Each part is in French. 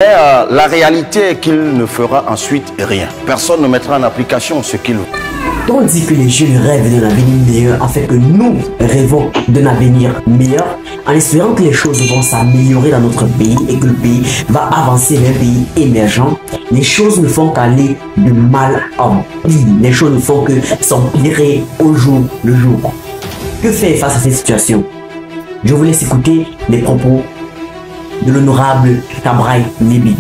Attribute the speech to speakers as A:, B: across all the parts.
A: Mais la réalité est qu'il ne fera ensuite rien. Personne ne mettra en application ce qu'il veut.
B: On dit que les jeunes rêvent d'un avenir meilleur, en fait que nous rêvons d'un avenir meilleur, en espérant que les choses vont s'améliorer dans notre pays et que le pays va avancer vers un pays émergent. Les choses ne font qu'aller de mal en pire. Les choses ne font que s'empirer au jour le jour. Que faire face à cette situation? Je vous laisse écouter les propos de l'honorable Kabraï Nébi.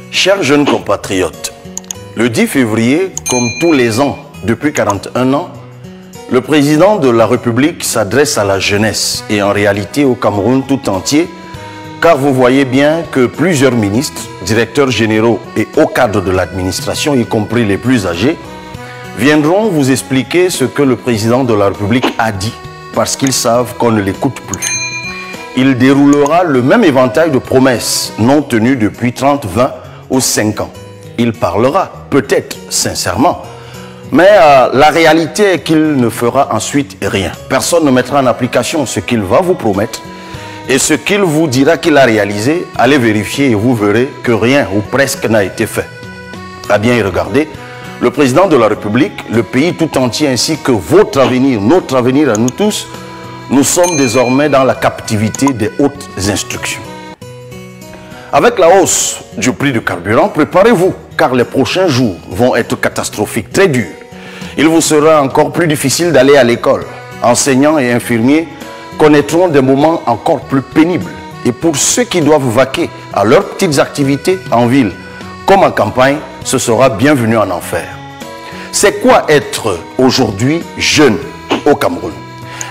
A: Chers jeunes compatriotes, le 10 février, comme tous les ans depuis 41 ans, le président de la République s'adresse à la jeunesse et en réalité au Cameroun tout entier, car vous voyez bien que plusieurs ministres, directeurs généraux et hauts cadres de l'administration, y compris les plus âgés, viendront vous expliquer ce que le président de la République a dit, parce qu'ils savent qu'on ne l'écoute plus. Il déroulera le même éventail de promesses non tenues depuis 30, 20 ou 5 ans. Il parlera, peut-être sincèrement, mais la réalité est qu'il ne fera ensuite rien. Personne ne mettra en application ce qu'il va vous promettre et ce qu'il vous dira qu'il a réalisé, allez vérifier et vous verrez que rien ou presque n'a été fait. À bien y regarder, le président de la République, le pays tout entier ainsi que votre avenir, notre avenir à nous tous, nous sommes désormais dans la captivité des hautes instructions. Avec la hausse du prix du carburant, préparez-vous car les prochains jours vont être catastrophiques, très durs. Il vous sera encore plus difficile d'aller à l'école. Enseignants et infirmiers connaîtront des moments encore plus pénibles. Et pour ceux qui doivent vaquer à leurs petites activités en ville comme en campagne, ce sera bienvenu en enfer. C'est quoi être aujourd'hui jeune au Cameroun?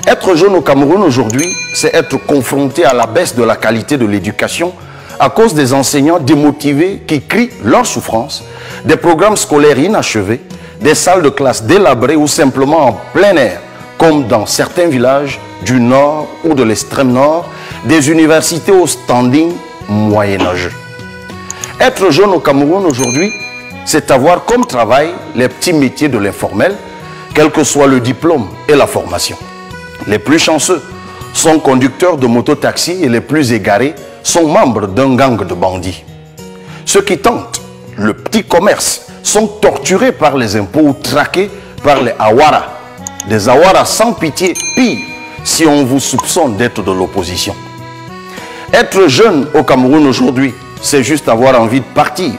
A: Être jeune au Cameroun aujourd'hui, c'est être confronté à la baisse de la qualité de l'éducation à cause des enseignants démotivés qui crient leur souffrance, des programmes scolaires inachevés, des salles de classe délabrées ou simplement en plein air, comme dans certains villages du nord ou de l'extrême nord, des universités au standing moyenâgeux. Être jeune au Cameroun aujourd'hui, c'est avoir comme travail les petits métiers de l'informel, quel que soit le diplôme et la formation. Les plus chanceux sont conducteurs de mototaxi et les plus égarés sont membres d'un gang de bandits. Ceux qui tentent le petit commerce sont torturés par les impôts ou traqués par les Awara. Des Awara sans pitié, pire si on vous soupçonne d'être de l'opposition. Être jeune au Cameroun aujourd'hui, c'est juste avoir envie de partir.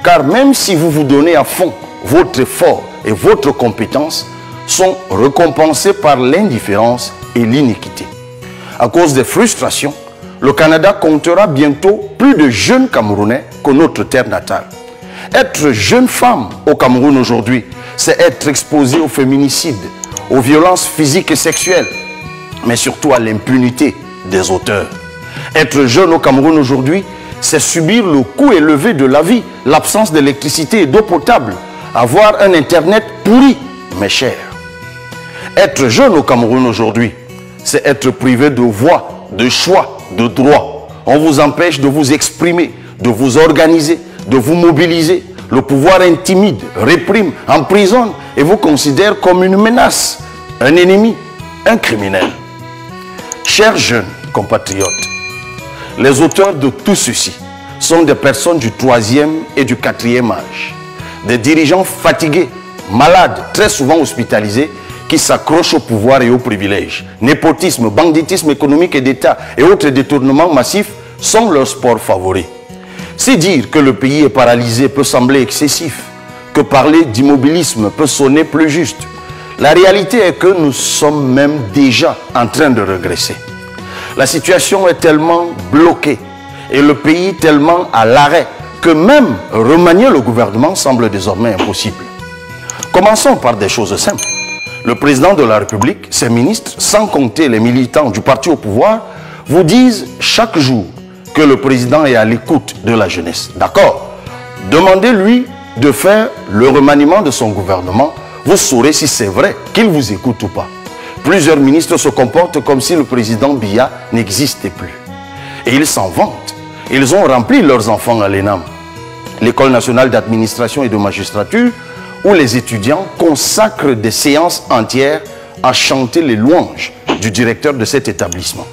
A: Car même si vous vous donnez à fond, votre effort et votre compétence sont récompensés par l'indifférence et l'iniquité. À cause des frustrations, le Canada comptera bientôt plus de jeunes Camerounais que notre terre natale. Être jeune femme au Cameroun aujourd'hui, c'est être exposé au féminicide, aux violences physiques et sexuelles, mais surtout à l'impunité des auteurs. Être jeune au Cameroun aujourd'hui, c'est subir le coût élevé de la vie, l'absence d'électricité et d'eau potable, avoir un Internet pourri, mais cher. Être jeune au Cameroun aujourd'hui, c'est être privé de voix, de choix, de droits. On vous empêche de vous exprimer, de vous organiser, de vous mobiliser. Le pouvoir intimide, réprime, emprisonne et vous considère comme une menace, un ennemi, un criminel. Chers jeunes compatriotes, les auteurs de tout ceci sont des personnes du 3e et du 4e âge. Des dirigeants fatigués, malades, très souvent hospitalisés, qui s'accrochent au pouvoir et aux privilèges. Népotisme, banditisme économique et d'État et autres détournements massifs sont leurs sports favoris. Si dire que le pays est paralysé peut sembler excessif, que parler d'immobilisme peut sonner plus juste, la réalité est que nous sommes même déjà en train de régresser. La situation est tellement bloquée et le pays tellement à l'arrêt que même remanier le gouvernement semble désormais impossible. Commençons par des choses simples. Le président de la République, ses ministres, sans compter les militants du parti au pouvoir, vous disent chaque jour que le président est à l'écoute de la jeunesse. D'accord? Demandez-lui de faire le remaniement de son gouvernement. Vous saurez si c'est vrai qu'il vous écoute ou pas. Plusieurs ministres se comportent comme si le président Biya n'existait plus. Et ils s'en vantent. Ils ont rempli leurs enfants à l'ENAM, l'École nationale d'administration et de magistrature, où les étudiants consacrent des séances entières à chanter les louanges du directeur de cet établissement.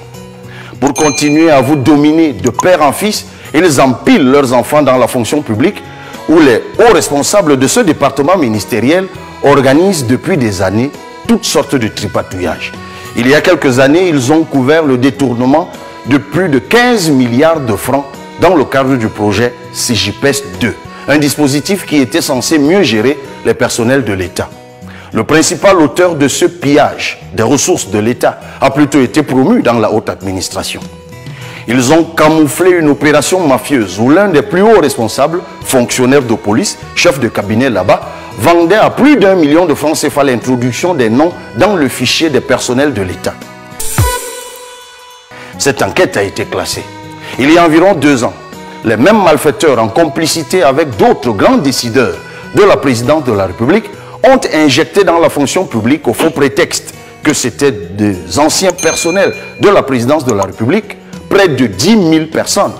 A: Pour continuer à vous dominer de père en fils, ils empilent leurs enfants dans la fonction publique où les hauts responsables de ce département ministériel organisent depuis des années toutes sortes de tripatouillages. Il y a quelques années, ils ont couvert le détournement de plus de 15 milliards de francs dans le cadre du projet CJPES 2, un dispositif qui était censé mieux gérer les personnels de l'État. Le principal auteur de ce pillage des ressources de l'État a plutôt été promu dans la haute administration. Ils ont camouflé une opération mafieuse où l'un des plus hauts responsables, fonctionnaire de police, chef de cabinet là-bas, vendait à plus d'1 million de francs CFA l'introduction des noms dans le fichier des personnels de l'État. Cette enquête a été classée. Il y a environ 2 ans, les mêmes malfaiteurs, en complicité avec d'autres grands décideurs de la présidence de la République, ont injecté dans la fonction publique au faux prétexte que c'était des anciens personnels de la présidence de la République, près de 10 000 personnes,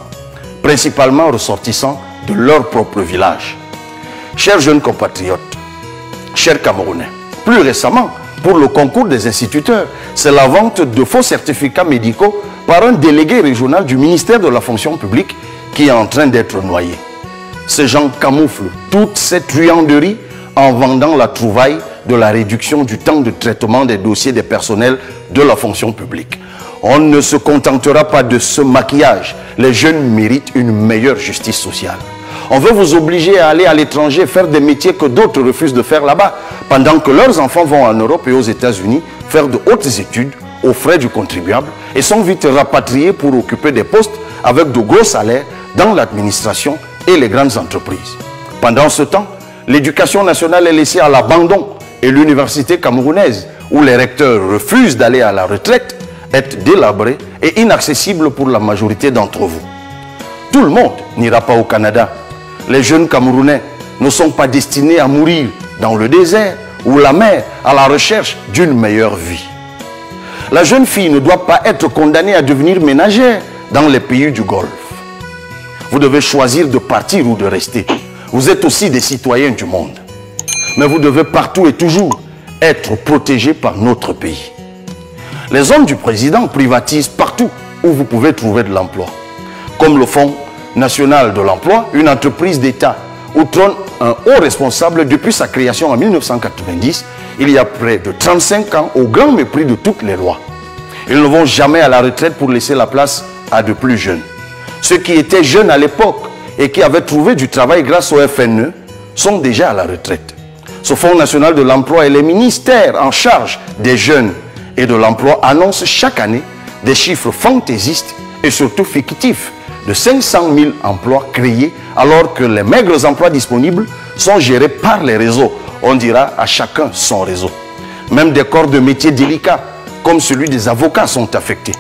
A: principalement ressortissants de leur propre village. Chers jeunes compatriotes, chers Camerounais, plus récemment, pour le concours des instituteurs, c'est la vente de faux certificats médicaux par un délégué régional du ministère de la fonction publique qui est en train d'être noyé. Ces gens camouflent toute cette truanderie en vendant la trouvaille de la réduction du temps de traitement des dossiers des personnels de la fonction publique. On ne se contentera pas de ce maquillage. Les jeunes méritent une meilleure justice sociale. On veut vous obliger à aller à l'étranger faire des métiers que d'autres refusent de faire là-bas, pendant que leurs enfants vont en Europe et aux États-Unis faire de hautes études aux frais du contribuable et sont vite rapatriés pour occuper des postes avec de gros salaires dans l'administration et les grandes entreprises. Pendant ce temps, l'éducation nationale est laissée à l'abandon et l'université camerounaise, où les recteurs refusent d'aller à la retraite, est délabrée et inaccessible pour la majorité d'entre vous. Tout le monde n'ira pas au Canada. Les jeunes Camerounais ne sont pas destinés à mourir dans le désert ou la mer à la recherche d'une meilleure vie. La jeune fille ne doit pas être condamnée à devenir ménagère dans les pays du Golfe. Vous devez choisir de partir ou de rester. Vous êtes aussi des citoyens du monde. Mais vous devez partout et toujours être protégés par notre pays. Les hommes du président privatisent partout où vous pouvez trouver de l'emploi. Comme le Fonds national de l'emploi, une entreprise d'État où trône un haut responsable depuis sa création en 1990, il y a près de 35 ans, au grand mépris de toutes les lois. Ils ne vont jamais à la retraite pour laisser la place à de plus jeunes. Ceux qui étaient jeunes à l'époque et qui avaient trouvé du travail grâce au FNE sont déjà à la retraite. Ce Fonds national de l'emploi et les ministères en charge des jeunes et de l'emploi annoncent chaque année des chiffres fantaisistes et surtout fictifs de 500 000 emplois créés alors que les maigres emplois disponibles sont gérés par les réseaux. On dira à chacun son réseau. Même des corps de métiers délicats comme celui des avocats sont affectés.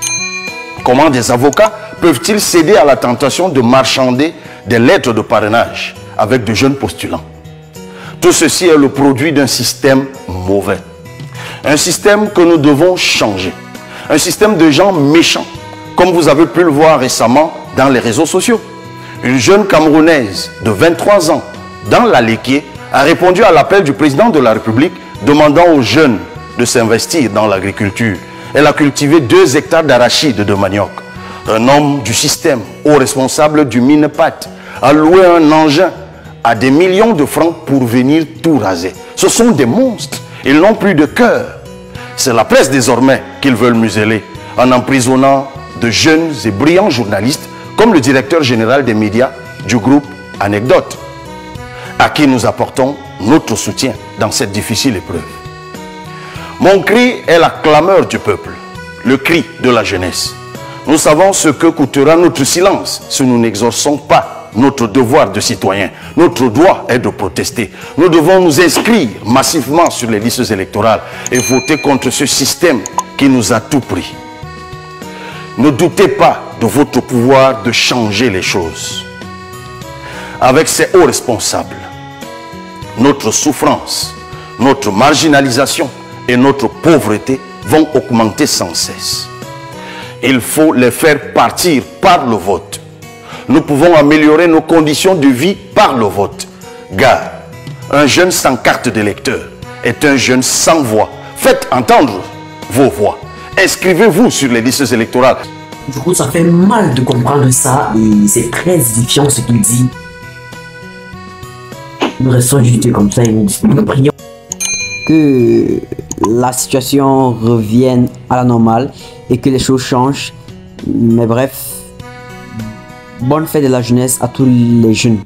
A: Comment des avocats peuvent-ils céder à la tentation de marchander des lettres de parrainage avec de jeunes postulants? Tout ceci est le produit d'un système mauvais. Un système que nous devons changer. Un système de gens méchants, comme vous avez pu le voir récemment dans les réseaux sociaux. Une jeune Camerounaise de 23 ans, dans l'Aléquié, a répondu à l'appel du président de la République demandant aux jeunes de s'investir dans l'agriculture. Elle a cultivé 2 hectares d'arachides de manioc. Un homme du système, haut responsable du Minepat, a loué un engin à des millions de francs pour venir tout raser. Ce sont des monstres. Ils n'ont plus de cœur. C'est la presse désormais qu'ils veulent museler en emprisonnant de jeunes et brillants journalistes comme le directeur général des médias du groupe Anecdote, à qui nous apportons notre soutien dans cette difficile épreuve. Mon cri est la clameur du peuple, le cri de la jeunesse. Nous savons ce que coûtera notre silence si nous n'exerçons pas notre devoir de citoyen. Notre droit est de protester. Nous devons nous inscrire massivement sur les listes électorales et voter contre ce système qui nous a tout pris. Ne doutez pas de votre pouvoir de changer les choses. Avec ces hauts responsables, notre souffrance, notre marginalisation et notre pauvreté vont augmenter sans cesse. Il faut les faire partir par le vote. Nous pouvons améliorer nos conditions de vie par le vote. Car un jeune sans carte d'électeur est un jeune sans voix Faites entendre vos voix. Inscrivez-vous sur les listes électorales.
B: Du coup, ça fait mal de comprendre ça et c'est très édifiant ce qu'il dit. Nous restons juste comme ça et nous prions que la situation revienne à la normale et que les choses changent. Mais bref, bonne fête de la jeunesse à tous les jeunes.